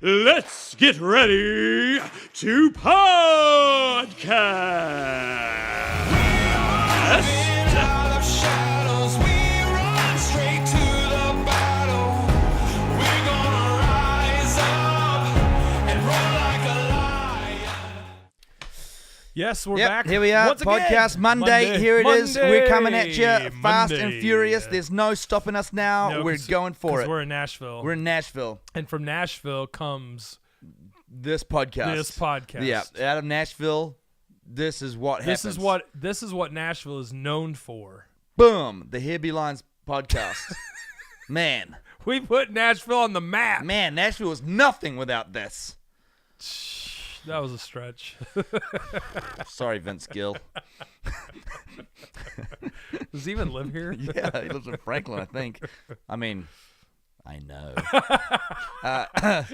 let's get ready to podcast. Yes, we're back. Here we are. Once Podcast again. Monday. Here it is. We're coming at you fast Monday. and furious. There's no stopping us now. No, we're going for it. We're in Nashville. We're in Nashville. And from Nashville comes This podcast. Yeah, out of Nashville. This is what happens. This is what Nashville is known for. Boom. The Here Be Lines podcast. Man. We put Nashville on the map. Man, Nashville was nothing without this. That was a stretch. Sorry, Vince Gill. Does he even live here? Yeah, he lives in Franklin, I think. I mean, I know.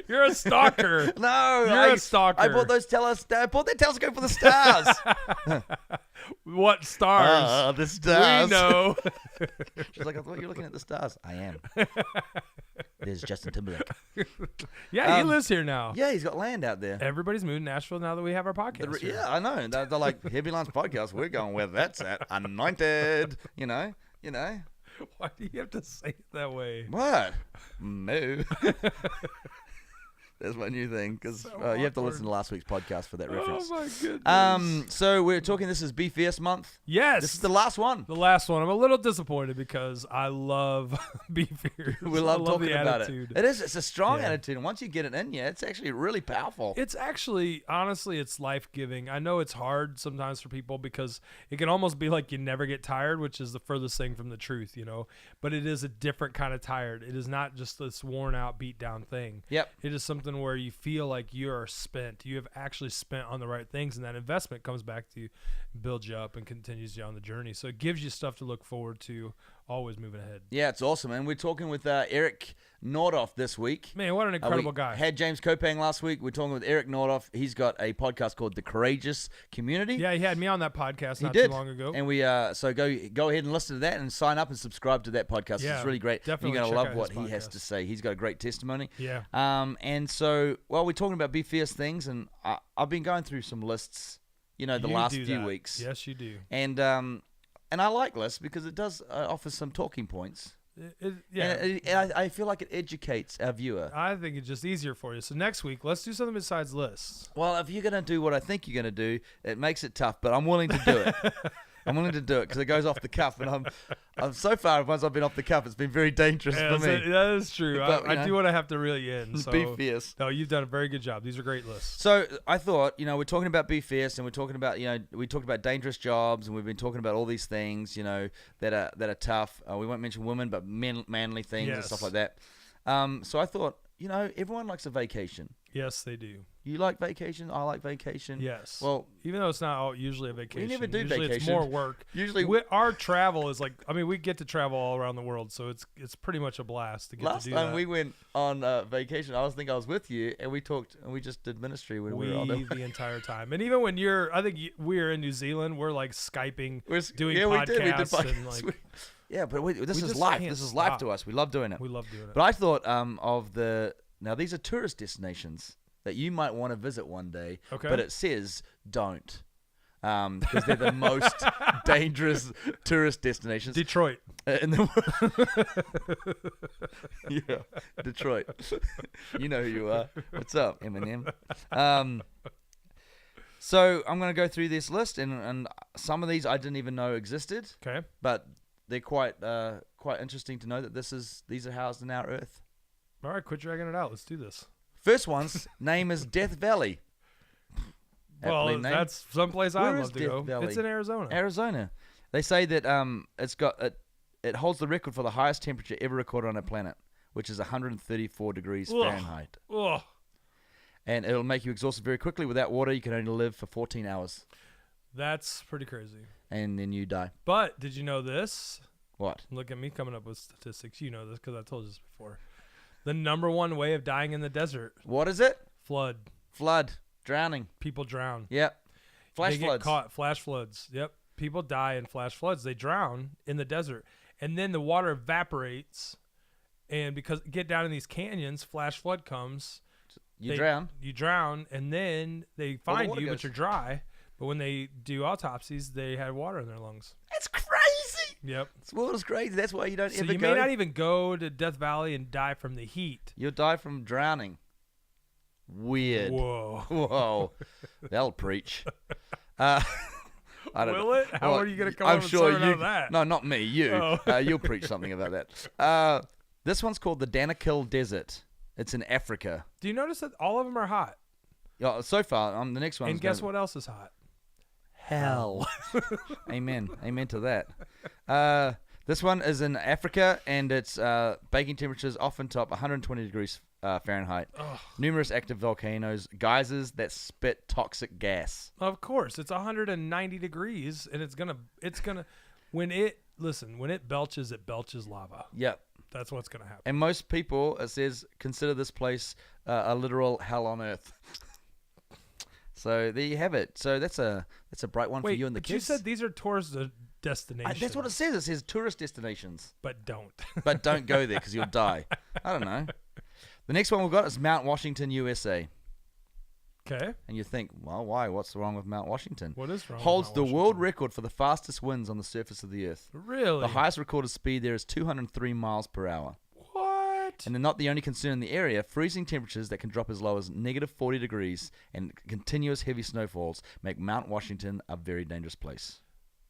You're a stalker. No, You're a stalker. I bought those I bought that telescope for the stars. What stars? The stars. We know. She's like, I thought you were looking at the stars. I am. There's Justin Timberlake. Yeah, he lives here now. Yeah, he's got land out there. Everybody's moved to Nashville now that we have our podcast. here. Yeah, I know. They're like, Heavy Lines podcast. We're going where that's at. Anointed. You know. Why do you have to say it that way? What? Moo. That's my new thing, because you have to listen to last week's podcast for that reference. Oh, my goodness. So we're talking, this is Be Fierce month. Yes. This is the last one. The last one. I'm a little disappointed because I love Be Fierce. We love talking the about attitude. it. It's a strong Yeah. attitude, and once you get it in you, it's actually really powerful. It's actually, honestly, it's life-giving. I know it's hard sometimes for people because it can almost be like you never get tired, which is the furthest thing from the truth, But it is a different kind of tired. It is not just this worn-out, beat-down thing. Yep. It is something where you feel like you are spent. You have actually spent on the right things, and that investment comes back to you, builds you up, and continues you on the journey. So it gives you stuff to look forward to, always moving ahead. Yeah, it's awesome. And we're talking with Eric Nordoff this week. Man, what an incredible we guy. Had James Kopang last week. We're talking with Eric Nordoff. He's got a podcast called The Courageous Community. Yeah, he had me on that podcast He too did. long ago. And we so go ahead and listen to that and sign up and subscribe to that podcast. Yeah, it's really great. definitely You're going to check love out what his he has podcast. to say. He's got a great testimony. Yeah. And so, we're talking about Be Fierce things, and I've been going through some lists, the last do few that. weeks. Yes, you do. And I like lists because it does offer some talking points. Yeah. And I feel like it educates our viewer. I think it's just easier for you. So next week, let's do something besides lists. Well, if you're going to do what I think you're going to do, it makes it tough, but I'm willing to do it. I'm willing to do it because it goes off the cuff, and I'm so far, once I've been off the cuff, it's been very dangerous for me. That is true. But, I do want to have to reel you in. So. Be fierce. No, you've done a very good job. These are great lists. So I thought, we're talking about Be Fierce, and we're talking about, we talked about dangerous jobs, and we've been talking about all these things, that are tough. We won't mention women, but manly things and stuff like that. So I thought, everyone likes a vacation. Yes, they do. You like vacation? I like vacation. Yes. Well, even though it's not usually a vacation. We never do usually vacation. It's more work. Usually, our travel is like, we get to travel all around the world, so it's pretty much a blast to get to do that. Last time we went on vacation, I was with you, and we talked, and we just did ministry when we were on the entire time. And even when we were in New Zealand, we're like Skyping, doing podcasts. We did podcasts. And like, yeah, but this is life. This is life to us. We love doing it. We love doing it. But I thought now these are tourist destinations that you might want to visit one day. Okay. But it says don't. Because they're the most dangerous tourist destinations. Detroit. In the yeah, Detroit. You know who you are. What's up, Eminem? So I'm going to go through this list, and some of these I didn't even know existed. Okay. But they're quite interesting to know that these are housed in our Earth. All right, quit dragging it out. Let's do this. First one's name is Death Valley. Well, that's someplace I'd love to go. Valley? It's in Arizona. Arizona. They say that it holds the record for the highest temperature ever recorded on a planet, which is 134 degrees Fahrenheit. Ugh. And it'll make you exhausted very quickly. Without water, you can only live for 14 hours. That's pretty crazy. And then you die. But did you know this? What? Look at me coming up with statistics. You know this because I told you this before. The number one way of dying in the desert. What is it? Flood. Drowning. People drown. Yep. Flash floods. They get caught. Flash floods. Yep. People die in flash floods. They drown in the desert. And then the water evaporates. And because get down in these canyons, flash flood comes. You drown. You drown, and then they find water you, goes. but you're dry. But when they do autopsies, they had water in their lungs. That's crazy. Yep. This world is crazy. That's why you don't So ever you go. may not even go to Death Valley and die from the heat. You'll die from drowning. Weird. Whoa. Whoa. They'll preach. I don't Will know. it? How Well, are you going to come I'm up with sure something you. out of that? No, not me. You. Oh. You'll preach something about that. This one's called the Danakil Desert. It's in Africa. Do you notice that all of them are hot? So far, the next one. And guess what else is hot? Hell. Amen. Amen to that. This one is in Africa, and its baking temperatures often top 120 degrees Fahrenheit. Ugh. Numerous active volcanoes, geysers that spit toxic gas. Of course, it's 190 degrees, and it's gonna when it belches, it belches lava. Yep. That's what's gonna happen. And most people, it says, consider this place a literal hell on earth. So there you have it. So that's a bright one for you and the but kids. you said these are tourist destinations. That's what it says. It says tourist destinations. But don't. But don't go there because you'll die. I don't know. The next one we've got is Mount Washington, USA. Okay. And you think, well, why? What's wrong with Mount Washington? What is wrong? Holds with the Mount world Washington? record for the fastest winds on the surface of the Earth. Really? The highest recorded speed there is 203 miles per hour. What? And they're not the only concern in the area. Freezing temperatures that can drop as low as negative 40 degrees and continuous heavy snowfalls make Mount Washington a very dangerous place.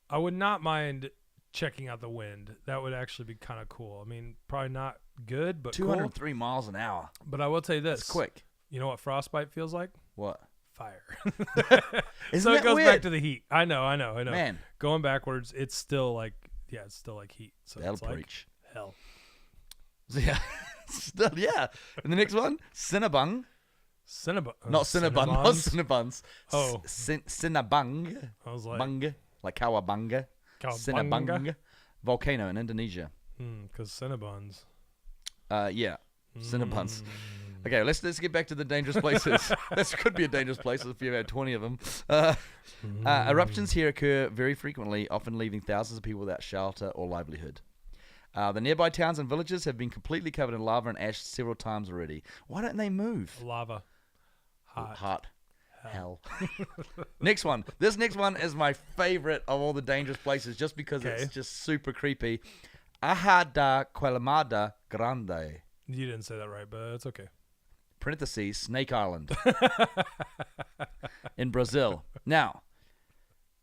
I would not mind checking out the wind. That would actually be kind of cool. I mean, probably not good, but 203 miles an hour. cool. But I will tell you this. That's quick. You know what frostbite feels like? What? Fire. Isn't So it that goes weird? back to the heat. I know. Man. Going backwards, it's still like heat. So That'll it's like preach. hell. Yeah. Still, yeah. And the next one, Cinnabung. Cinnabon. Not Cinnabon, not Cinnabuns. Oh. Cinnabung. I was like, Bunga. Like Kawabunga. Cowabunga? Cinnabung. Volcano in Indonesia. Because Cinnabons. Yeah. Cinnabuns. Okay, let's get back to the dangerous places. This could be a dangerous place if you had 20 of them. Eruptions here occur very frequently, often leaving thousands of people without shelter or livelihood. The nearby towns and villages have been completely covered in lava and ash several times already. Why don't they move? Lava. Hot. Hell. Next one. This next one is my favorite of all the dangerous places just because it's just super creepy. Aja da Quelimada Grande. You didn't say that right, but it's okay. Parentheses, Snake Island. In Brazil. Now,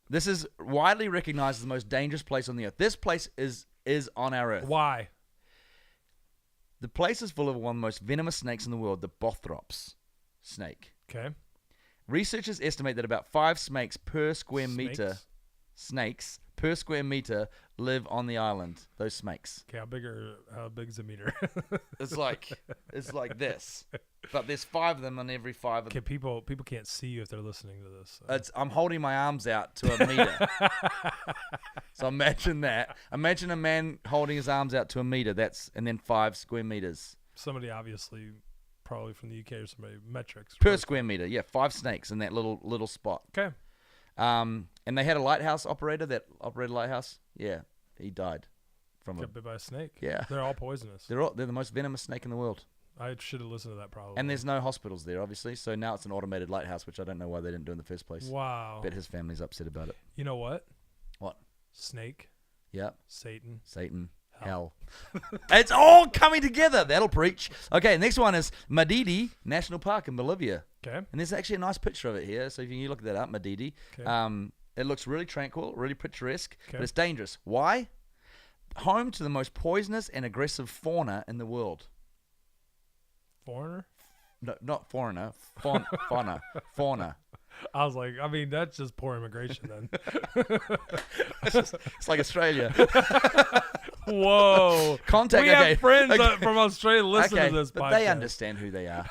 this is widely recognized as the most dangerous place on the earth. This place is on our earth. Why? The place is full of one of the most venomous snakes in the world, the Bothrops snake. Okay. Researchers estimate that about 5 snakes per square meter. Snakes per square meter live on the island. Those snakes. Okay, how big's a meter? It's like this, but there's 5 of them on every 5 of Okay, them. people can't see you if they're listening to this. So. I'm holding my arms out to a meter. So imagine that. Imagine a man holding his arms out to a meter. And then 5 square meters Somebody obviously, probably from the UK or somebody, metrics. per square meter. Yeah, 5 snakes in that little spot. Okay. And they had a lighthouse operator that operated a lighthouse. Yeah, he died from Got bit by a snake. Yeah. They're all poisonous. They're the most venomous snake in the world. I should have listened to that probably. And there's no hospitals there, obviously. So now it's an automated lighthouse, which I don't know why they didn't do in the first place. Wow. Bet his family's upset about it. You know what? What? Snake. Yep. Satan. Satan. Hell. It's all coming together. That'll preach. Okay, next one is Madidi National Park in Bolivia. Okay. And there's actually a nice picture of it here. So if you look that up, Madidi. Okay. It looks really tranquil, really picturesque, Okay. but it's dangerous. Why? Home to the most poisonous and aggressive fauna in the world. Foreigner? No, not foreigner. Fauna. Fauna. I was like, I mean, that's just poor immigration then. It's like Australia. Whoa. Contact. We okay. have friends okay. From Australia listen okay, to this but podcast. they understand who they are.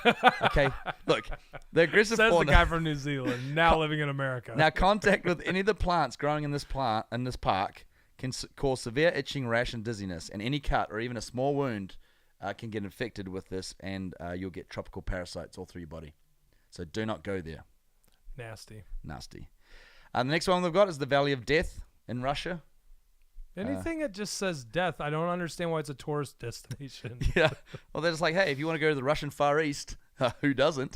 Okay, look, the aggressive Says fauna. the guy from New Zealand, now living in America. Now, contact with any of the plants growing in this park can cause severe itching, rash, and dizziness. And any cut or even a small wound can get infected with this, and you'll get tropical parasites all through your body. So do not go there. Nasty. The next one we've got is the Valley of Death in Russia. Anything that just says death, I don't understand why it's a tourist destination. Yeah. Well, they're just like, hey, if you want to go to the Russian Far East, who doesn't,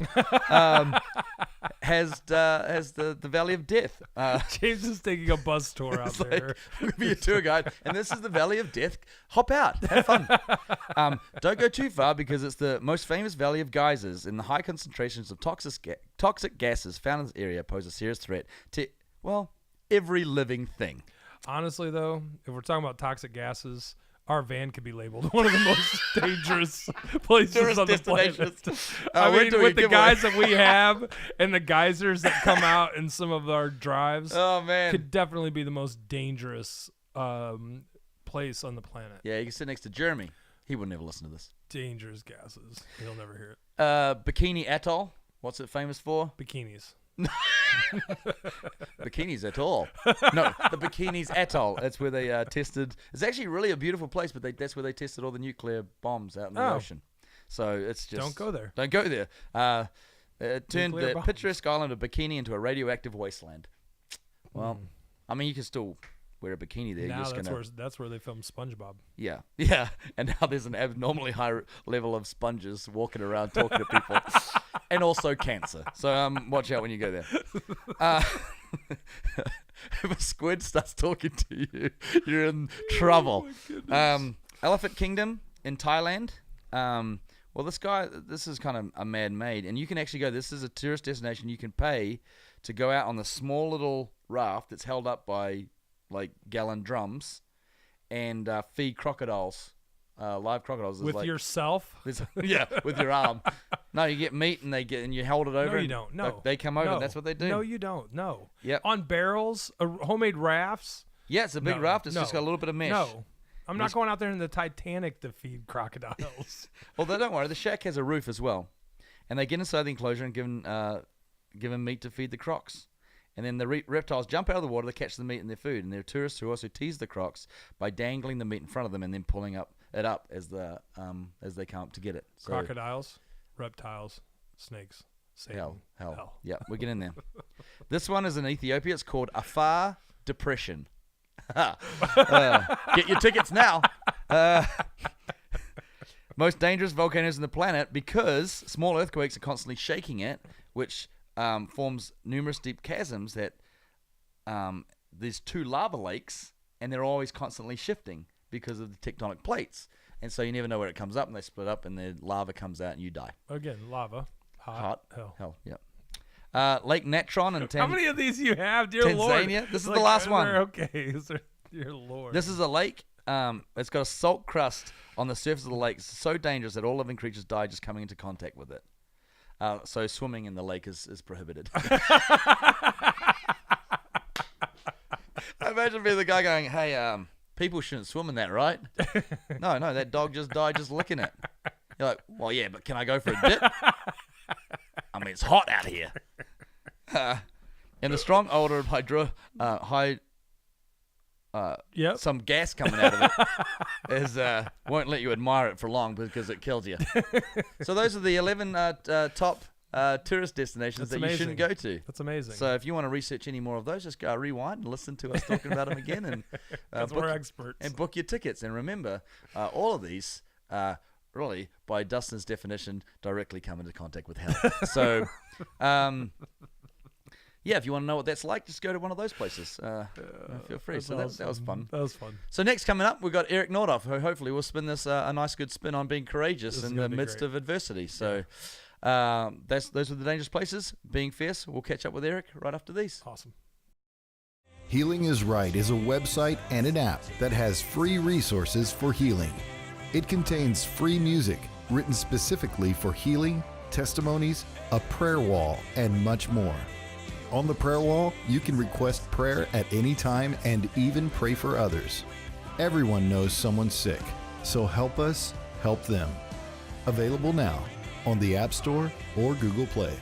has the Valley of Death. James is taking a bus tour out It's there. like, I'm going to be a tour guide, and this is the Valley of Death. Hop out. Have fun. Don't go too far because it's the most famous valley of geysers, and the high concentrations of toxic gases found in this area pose a serious threat to, well, every living thing. Honestly, though, if we're talking about toxic gases, our van could be labeled one of the most dangerous places Tourist on the destinations. planet. We're I mean, doing with a the giveaway. guys that we have and the geysers that come out in some of our drives, Oh, man. could definitely be the most dangerous place on the planet. Yeah, you can sit next to Jeremy. He would never listen to this. Dangerous gases. He'll never hear it. Bikini Atoll. What's it famous for? Bikinis. Bikinis Atoll. No, the Bikinis Atoll. That's where they tested. It's actually really a beautiful place, but that's where they tested all the nuclear bombs out in the ocean. So it's just Don't go there. Don't go there. It turned Nuclear the bombs. picturesque island of Bikini into a radioactive wasteland. Well, I mean, you can still wear a bikini there. You're Now just that's where they filmed SpongeBob. Yeah. And now there's an abnormally high level of sponges walking around talking to people, and also cancer. So watch out when you go there. If a squid starts talking to you, you're in trouble. Elephant Kingdom in Thailand. Well, this is kind of a man-made, and you can actually go. This is a tourist destination. You can pay to go out on the small little raft that's held up by like gallon drums, and feed crocodiles, live crocodiles. With yourself? Yeah, with your arm. No, you get meat and you hold it over. No, you and don't. No. they come over. No. And that's what they do. No, you don't. No. Yep. On barrels, homemade rafts. Yeah, it's a big No, raft. It's no, just got a little bit of mesh. No. I'm not going out there in the Titanic to feed crocodiles. Although don't worry, the shack has a roof as well, and they get inside the enclosure and give them meat to feed the crocs. And then the reptiles jump out of the water to catch the meat in their food. And there are tourists who also tease the crocs by dangling the meat in front of them and then pulling it up as they come up to get it. So, Crocodiles, reptiles, snakes, Satan. hell. Yeah, we get in there. This one is in Ethiopia. It's called Afar Depression. Get your tickets now. Most dangerous volcanoes on the planet because small earthquakes are constantly shaking it, which forms numerous deep chasms that there's two lava lakes, and they're always constantly shifting because of the tectonic plates. And so you never know where it comes up, and they split up, and the lava comes out, and you die. Again, lava. Hot. Hell. Yeah. Lake Natron in How many of these you have, dear Lord? Tanzania. This is the last one. Okay. Dear Lord. This is a lake. It's got a salt crust on the surface of the lake. It's so dangerous that all living creatures die just coming into contact with it. So swimming in the lake is prohibited. Imagine being the guy going, hey, people shouldn't swim in that, right? No, that dog just died just licking it. You're like, well, yeah, but can I go for a dip? I mean, it's hot out here. And the strong odor of some gas coming out of it won't let you admire it for long because it kills you. So those are the 11 top tourist destinations that you shouldn't go to. That's amazing. So if you want to research any more of those, just go rewind and listen to us talking about them again, and we're experts. and book your tickets. And remember, all of these really, by Dustin's definition, directly come into contact with hell. So. Yeah, if you want to know what that's like, just go to one of those places. Feel free. So that was fun. That was fun. So next coming up, we've got Eric Nordoff, who hopefully will spin this a nice good spin on being courageous in the midst of adversity. So those are the dangerous places. Being fierce. We'll catch up with Eric right after these. Awesome. Healing is Right is a website and an app that has free resources for healing. It contains free music written specifically for healing, testimonies, a prayer wall, and much more. On the prayer wall, you can request prayer at any time and even pray for others. Everyone knows someone's sick, so help us help them. Available now on the App Store or Google Play.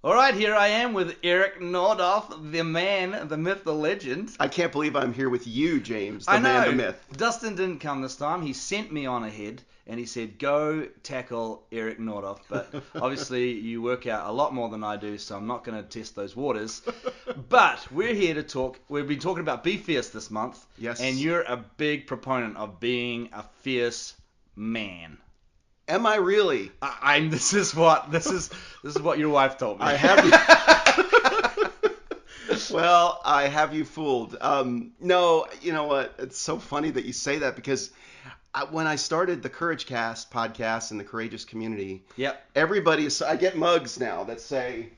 All right, here I am with Eric Nordoff, the man, the myth, the legend. I can't believe I'm here with you, James, the I know. man, the myth. Dustin didn't come this time. He sent me on ahead, and he said, go tackle Eric Nordoff. But obviously, you work out a lot more than I do, so I'm not going to test those waters. But we're here to talk. We've been talking about Be Fierce this month. Yes. And you're a big proponent of being a fierce man. Am I really? I'm. This is what your wife told me. I have you. Well, I have you fooled. No, you know what? It's so funny that you say that because when I started the Courage Cast podcast in the Courageous community, Yep. I get mugs now that say,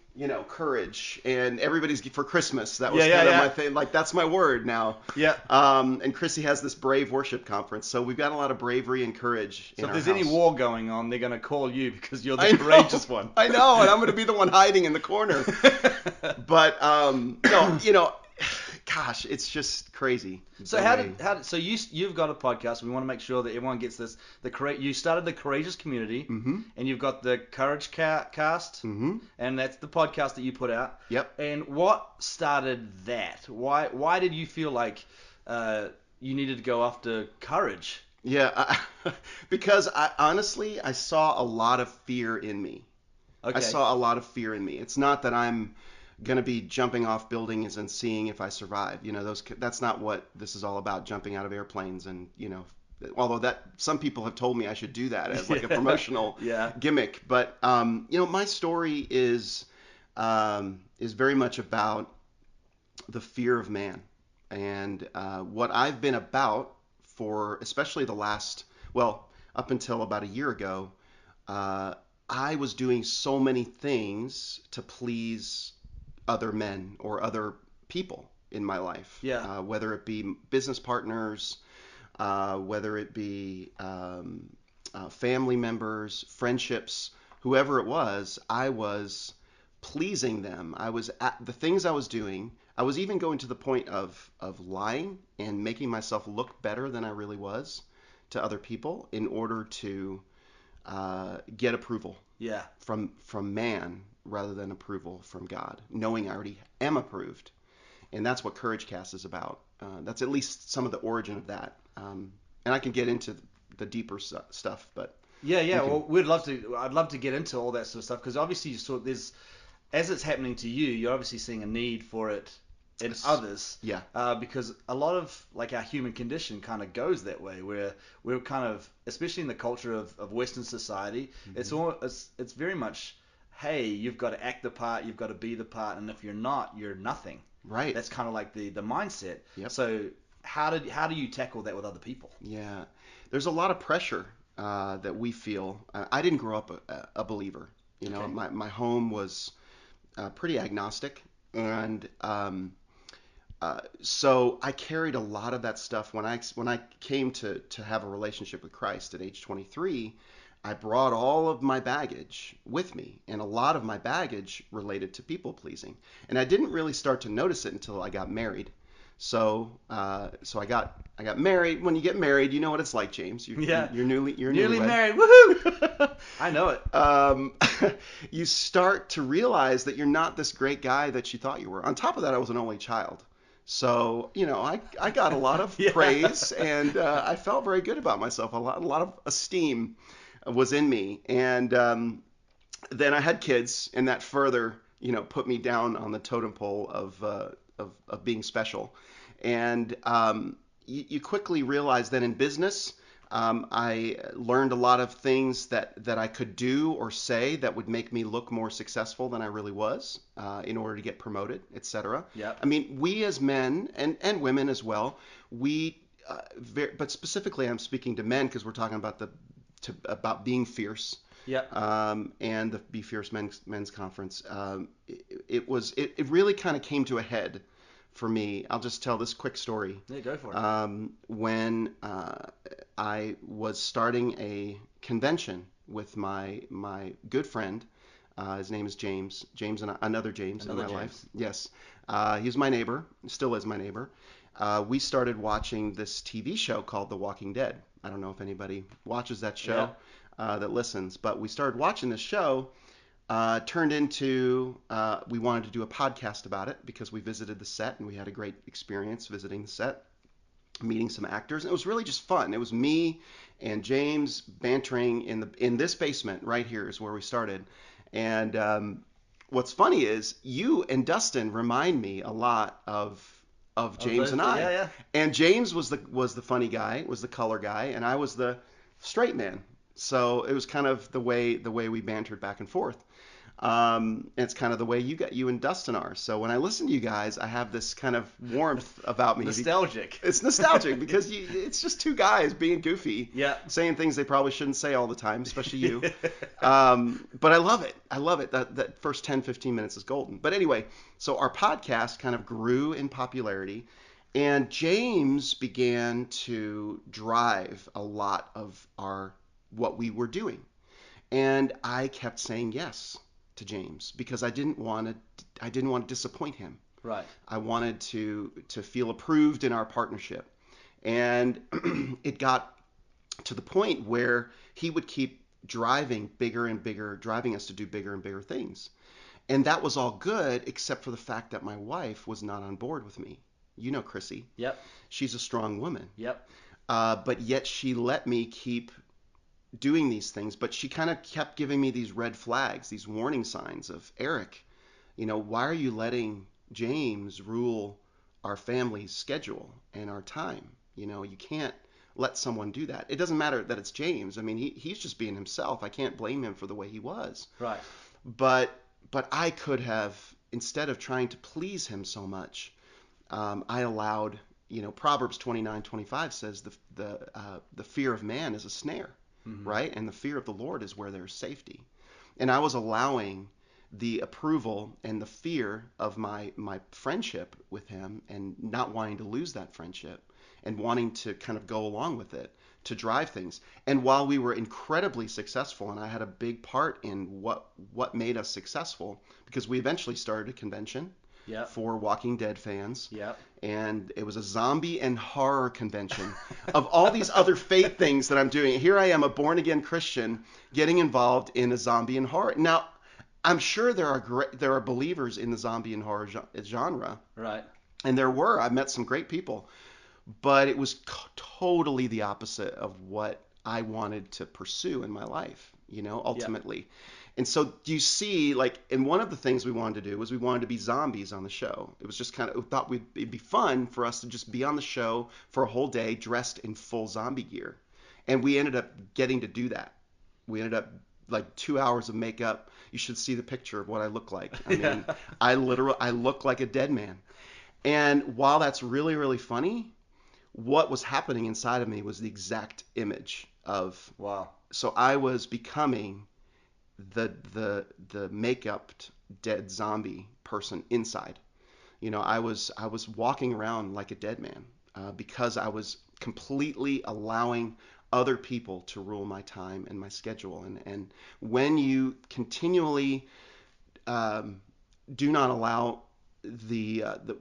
courage, and everybody's for Christmas. That was Yeah, kind of yeah. my thing. Like, that's my word now. Yeah. And Chrissy has this brave worship conference, so we've got a lot of bravery and courage in So if our there's house. any war going on, they're going to call you because you're the I know. courageous one. I know, and I'm going to be the one hiding in the corner. But no, gosh, it's just crazy. So so you've got a podcast. We want to make sure that everyone gets this. You started the Courageous community, and you've got the Courage Cast, and that's the podcast that you put out. Yep. And what started that? Why did you feel like you needed to go after courage? Yeah, because honestly, I saw a lot of fear in me. Okay. I saw a lot of fear in me. It's not that I'm gonna be jumping off buildings and seeing if I survive. That's not what this is all about. Jumping out of airplanes and although some people have told me I should do that as like a promotional gimmick. But my story is very much about the fear of man, and what I've been about for especially the last up until about a year ago. I was doing so many things to please other men or other people in my life. Yeah. Whether it be business partners, whether it be family members, friendships, whoever it was, I was pleasing them. I was at the things I was doing. I was even going to the point of lying and making myself look better than I really was to other people in order to get approval from man rather than approval from God, knowing I already am approved. And that's what Courage Cast is about. That's at least some of the origin of that. And I can get into the deeper stuff, but Yeah. Well, I'd love to get into all that sort of stuff because obviously as it's happening to you, you're obviously seeing a need for it in others. Yeah. Because a lot of like our human condition kind of goes that way, where we're kind of, especially in the culture of Western society, it's very much, hey, you've got to act the part, you've got to be the part, and if you're not, you're nothing. Right. That's kind of like the mindset. Yep. So how do you tackle that with other people? Yeah. There's a lot of pressure that we feel. I didn't grow up a believer. Okay. My home was pretty agnostic, and so I carried a lot of that stuff when I came to have a relationship with Christ at age 23. I brought all of my baggage with me, and a lot of my baggage related to people pleasing. And I didn't really start to notice it until I got married. So I got married. When you get married, you know what it's like, James. You're newly married. Woohoo! I know it. You start to realize that you're not this great guy that you thought you were. On top of that, I was an only child. So, I got a lot of praise, and I felt very good about myself. A lot of esteem was in me. And then I had kids, and that further, put me down on the totem pole of being special. And you quickly realize that in business, I learned a lot of things that I could do or say that would make me look more successful than I really was in order to get promoted, etc. Yeah. I mean, we as men and women as well, but specifically I'm speaking to men because we're talking about being fierce. Yeah. And the Be Fierce Men's Conference. It really kind of came to a head for me. I'll just tell this quick story. Yeah, go for it. When I was starting a convention with my good friend, his name is James and another James in my life. Yes, he was my neighbor, still is my neighbor. We started watching this TV show called The Walking Dead. I don't know if anybody watches that show that listens, but we started watching this show. Turned into we wanted to do a podcast about it because we visited the set and we had a great experience visiting the set, meeting some actors. And it was really just fun. It was me and James bantering in this basement right here is where we started. And what's funny is you and Dustin remind me a lot of James and I. Yeah. And James was the funny guy, was the color guy, and I was the straight man. So it was kind of the way we bantered back and forth. It's kind of the way you and Dustin are. So when I listen to you guys, I have this kind of warmth about me. Nostalgic. It's nostalgic because it's just two guys being goofy, Yeah. saying things they probably shouldn't say all the time, especially you. But I love it. I love it. That first 10, 15 minutes is golden. But anyway, so our podcast kind of grew in popularity, and James began to drive a lot of what we were doing. And I kept saying yes to James because I didn't want to disappoint him. Right. I wanted to feel approved in our partnership. And it got to the point where he would keep driving bigger and bigger, driving us to do bigger and bigger things. And that was all good, except for the fact that my wife was not on board with me. You know Chrissy. Yep. She's a strong woman. Yep. But yet she let me keep doing these things, but she kind of kept giving me these red flags, these warning signs of, Eric, why are you letting James rule our family's schedule and our time? You can't let someone do that. It doesn't matter that it's James. I mean, he's just being himself. I can't blame him for the way he was. Right. But I could have, instead of trying to please him so much, I allowed, Proverbs 29:25 says the fear of man is a snare. Mm-hmm. Right? And the fear of the Lord is where there's safety. And I was allowing the approval and the fear of my friendship with him and not wanting to lose that friendship and wanting to kind of go along with it to drive things. And while we were incredibly successful, and I had a big part in what made us successful, because we eventually started a convention. Yep. For Walking Dead fans. Yep. And it was a zombie and horror convention of all these other faith things that I'm doing. Here I am, a born-again Christian, getting involved in a zombie and horror. Now, I'm sure there are believers in the zombie and horror genre. Right. And I met some great people. But it was totally the opposite of what I wanted to pursue in my life, ultimately. Yep. And so do you see, and one of the things we wanted to do was we wanted to be zombies on the show. It was just kind of, we thought it'd be fun for us to just be on the show for a whole day dressed in full zombie gear. And we ended up getting to do that. We ended up 2 hours of makeup. You should see the picture of what I look like. I mean, I look like a dead man. And while that's really, really funny, what was happening inside of me was the exact image of, wow. So I was becoming the make-upped dead zombie person inside. I was walking around like a dead man because I was completely allowing other people to rule my time and my schedule. And when you continually do not allow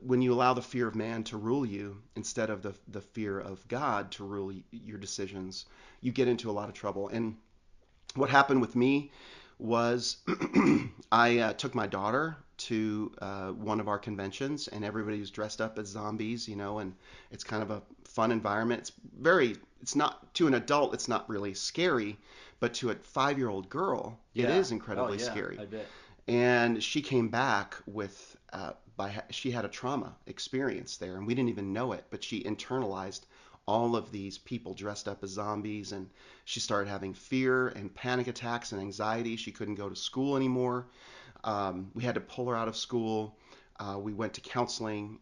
when you allow the fear of man to rule you instead of the fear of God to rule your decisions, you get into a lot of trouble. And what happened with me was I took my daughter to one of our conventions, and everybody was dressed up as zombies, and it's kind of a fun environment. It's not, to an adult, it's not really scary, but to a 5-year-old girl, it is incredibly scary. I bet. And she came back with, she had a trauma experience there, and we didn't even know it, but she internalized all of these people dressed up as zombies, and she started having fear and panic attacks and anxiety. She couldn't go to school anymore. We had to pull her out of school. We went to counseling.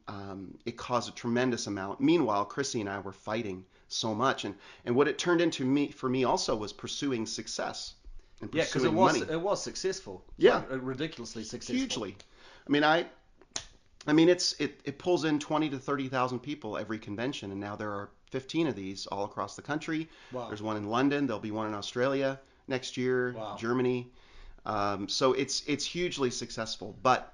It caused a tremendous amount. Meanwhile, Chrissy and I were fighting so much, and what it turned into for me also was pursuing success and pursuing money. It was successful. Yeah, ridiculously successful. Hugely. I mean, it pulls in 20 to 30,000 people every convention, and now there are 15 of these all across the country. Wow. There's one in London. There'll be one in Australia next year. Wow. Germany. So it's hugely successful. But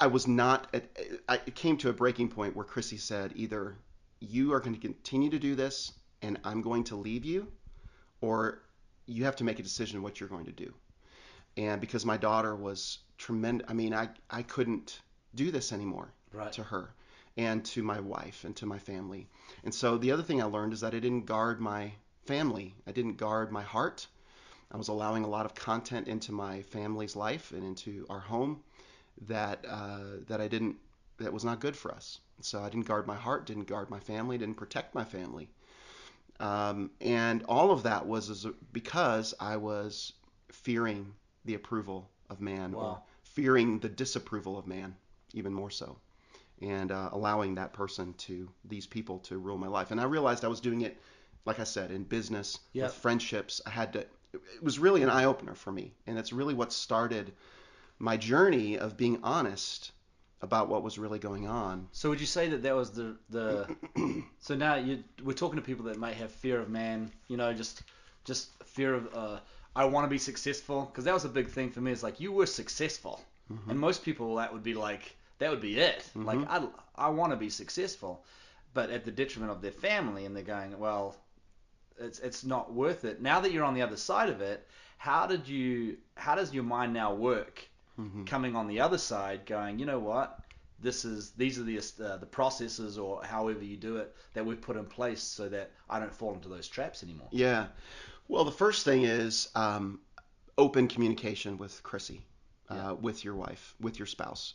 I was not. It came to a breaking point where Chrissy said, either you are going to continue to do this, and I'm going to leave you, or you have to make a decision what you're going to do. And because my daughter was tremendous, I mean, I couldn't do this anymore to her and to my wife and to my family. And so the other thing I learned is that I didn't guard my family. I didn't guard my heart. I was allowing a lot of content into my family's life and into our home that was not good for us. So I didn't guard my heart, didn't guard my family, didn't protect my family. And all of that was because I was fearing the approval of man, or fearing the disapproval of man, even more so, and allowing these people to rule my life. And I realized I was doing it, like I said, in business, with friendships. It was really an eye opener for me, and it's really what started my journey of being honest about what was really going on. So would you say that was the so now we're talking to people that may have fear of man, just fear of I want to be successful, because that was a big thing for me. It's like, you were successful, and most people that would be it. Like, I want to be successful, but at the detriment of their family, and they're going, well, it's not worth it. Now that you're on the other side of it, how does your mind now work? Coming on the other side, going, you know what? These are the processes, or however you do it, that we've put in place so that I don't fall into those traps anymore. Yeah. Well, the first thing is open communication with Chrissy, with your wife, with your spouse.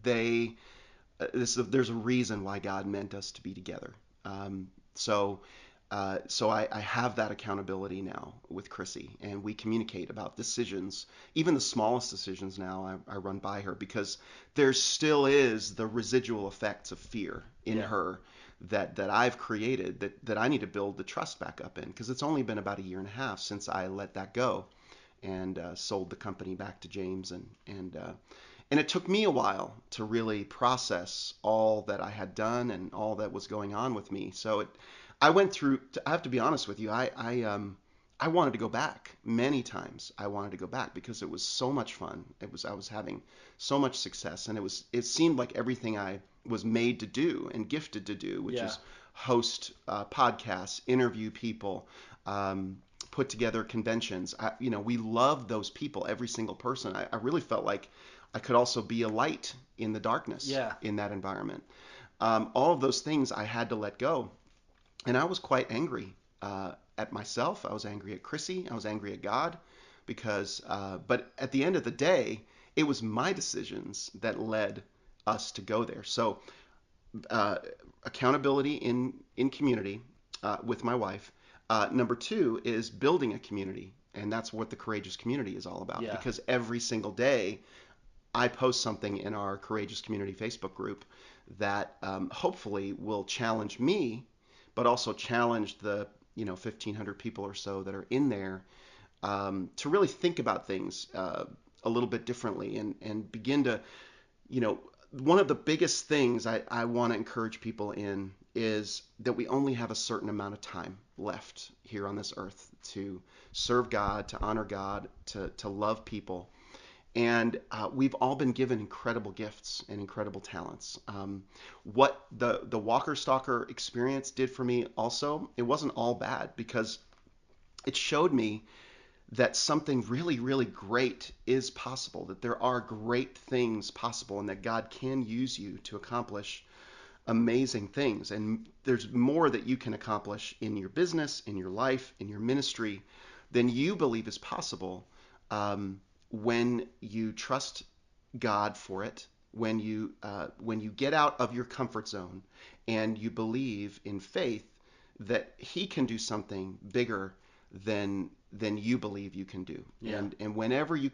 There's a reason why God meant us to be together. So I have that accountability now with Chrissy, and we communicate about decisions, even the smallest decisions now I run by her, because there still is the residual effects of fear in her that I've created, that I need to build the trust back up in, because it's only been about 1.5 years since I let that go and sold the company back to James, and it took me a while to really process all that I had done and all that was going on with me. So I went through. I have to be honest with you. I wanted to go back many times. I wanted to go back because it was so much fun. I was having so much success, and it seemed like everything I was made to do and gifted to do, which is host podcasts, interview people, put together conventions. We loved those people, every single person. I really felt like I could also be a light in the darkness in that environment. All of those things I had to let go. And I was quite angry at myself. I was angry at Chrissy. I was angry at God, but at the end of the day, it was my decisions that led us to go there. So accountability in community with my wife. Number 2 is building a community, and that's what the Courageous Community is all about. Because every single day, I post something in our Courageous Community Facebook group that hopefully will challenge me, but also challenge the 1,500 people or so that are in there to really think about things a little bit differently, and begin to, one of the biggest things I want to encourage people in is that we only have a certain amount of time left here on this earth to serve God, to honor God, to love people. And we've all been given incredible gifts and incredible talents. What the Walker Stalker experience did for me also, it wasn't all bad, because it showed me that something really, really great is possible, that there are great things possible, and that God can use you to accomplish amazing things. And there's more that you can accomplish in your business, in your life, in your ministry, than you believe is possible. When you trust God for it, when you get out of your comfort zone and you believe in faith that He can do something bigger than you believe you can do. And whenever you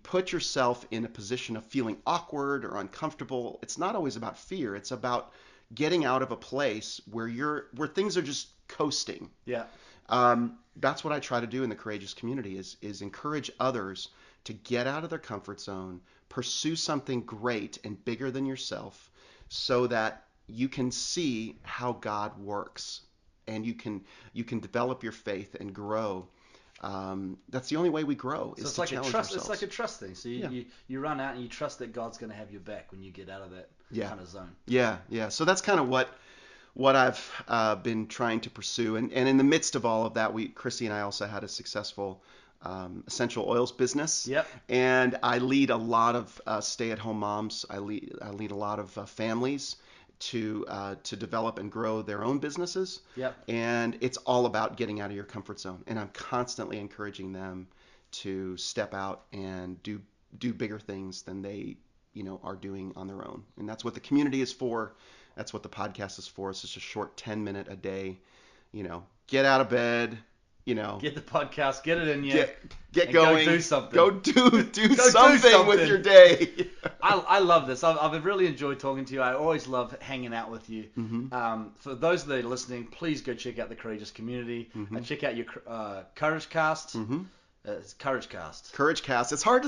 put yourself in a position of feeling awkward or uncomfortable, it's not always about fear. It's about getting out of a place where things are just coasting. That's what I try to do in the Courageous Community, is encourage others to get out of their comfort zone, pursue something great and bigger than yourself, so that you can see how God works, and you can develop your faith and grow. That's the only way we grow. So it's like a trust. It's like a trust thing. So you run out and you trust that God's going to have your back when you get out of that kind of zone. Yeah. So that's kind of what I've been trying to pursue, and in the midst of all of that, Chrissy and I also had a successful essential oils business. And I lead a lot of stay-at-home moms. I lead a lot of families to develop and grow their own businesses. And it's all about getting out of your comfort zone. And I'm constantly encouraging them to step out and do bigger things than they are doing on their own. And that's what the community is for. That's what the podcast is for. It's just a short 10-minute a day get out of bed, Get the podcast, get it in you. Get and going. Go do something. Go do do something with your day. I love this. I've really enjoyed talking to you. I always love hanging out with you. Mm-hmm. For those that are listening, please go check out the Courageous Community. Check out your Courage Cast. Mm-hmm. It's Courage Cast. Courage Cast. It's hard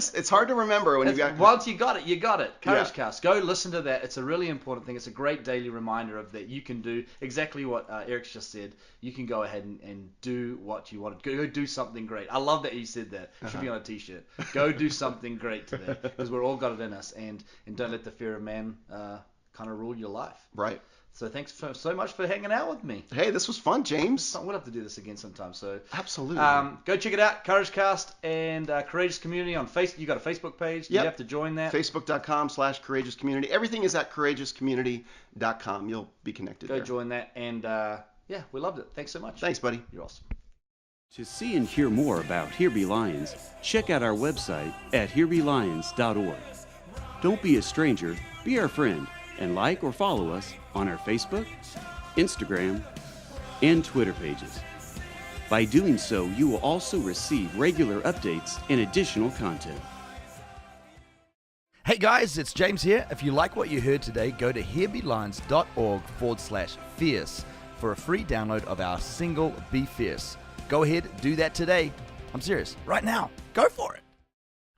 to remember when you got. Once you got it. Courage Cast. Go listen to that. It's a really important thing. It's a great daily reminder of that you can do exactly what Eric's just said. You can go ahead and do what you want. Go do something great. I love that you said that. It should be on a T-shirt. Go do something great today, because we're all got it in us, and don't let the fear of man kind of rule your life. Right. So thanks so much for hanging out with me. Hey, this was fun, James. We'll have to do this again sometime. So absolutely. Go check it out, Courage Cast and Courageous Community on Facebook. You got a Facebook page. You have to join that. Facebook.com/Courageous Community. Everything is at courageouscommunity.com. You'll be connected there. Go join that. And we loved it. Thanks so much. Thanks, buddy. You're awesome. To see and hear more about Here Be Lions, check out our website at herebelions.org. Don't be a stranger, be our friend, and like or follow us on our Facebook, Instagram, and Twitter pages. By doing so, you will also receive regular updates and additional content. Hey guys, it's James here. If you like what you heard today, go to herebelions.org/fierce for a free download of our single Be Fierce. Go ahead, do that today. I'm serious. Right now. Go for it.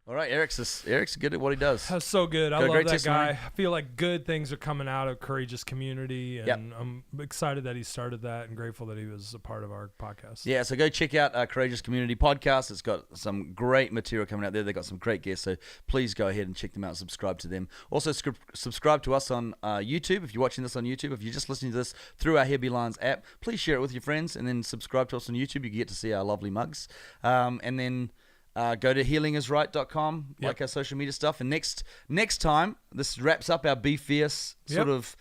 All right, Eric's good at what he does. That's so good. I Got a love great that testimony. guy. I feel like good things are coming out of Courageous Community, and I'm excited that he started that and grateful that he was a part of our podcast. Yeah, so go check out our Courageous Community podcast. It's got some great material coming out there. They've got some great guests, so please go ahead and check them out and subscribe to them. Also, subscribe to us on YouTube. If you're watching this on YouTube, if you're just listening to this through our Here Be Lions app, please share it with your friends, and then subscribe to us on YouTube. You get to see our lovely mugs. And then go to healingisright.com, like our social media stuff. And next time, this wraps up our Be Fierce sort of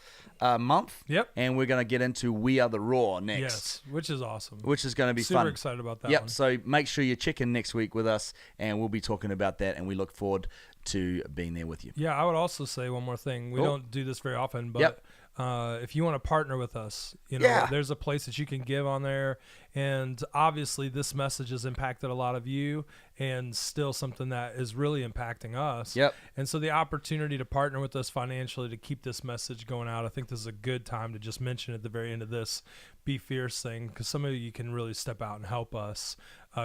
month. Yep. And we're going to get into We Are the Raw next. Yes, which is awesome. Which is going to be Super fun. excited about that one. So make sure you check in next week with us, and we'll be talking about that, and we look forward to being there with you. Yeah, I would also say one more thing. We don't do this very often, but if you want to partner with us, there's a place that you can give on there. And obviously this message has impacted a lot of you, and still something that is really impacting us. Yep. And so the opportunity to partner with us financially to keep this message going out, I think this is a good time to just mention at the very end of this Be Fierce thing, because some of you can really step out and help us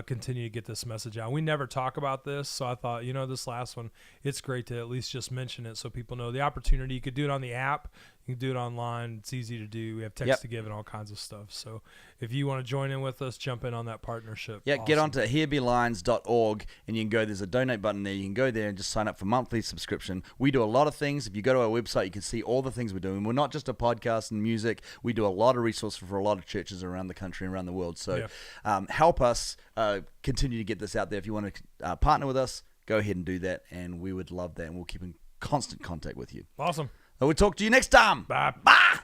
continue to get this message out. We never talk about this, so I thought, this last one, it's great to at least just mention it so people know the opportunity. You could do it on the app. You can do it online. It's easy to do. We have text to give and all kinds of stuff. So if you want to join in with us, jump in on that partnership. Yeah, get onto herebelions.org, and you can go, there's a donate button there. You can go there and just sign up for monthly subscription. We do a lot of things. If you go to our website, you can see all the things we're doing. We're not just a podcast and music. We do a lot of resources for a lot of churches around the country and around the world. So help us continue to get this out there. If you want to partner with us, go ahead and do that, and we would love that, and we'll keep in constant contact with you. Awesome. We'll talk to you next time. Bye. Bye.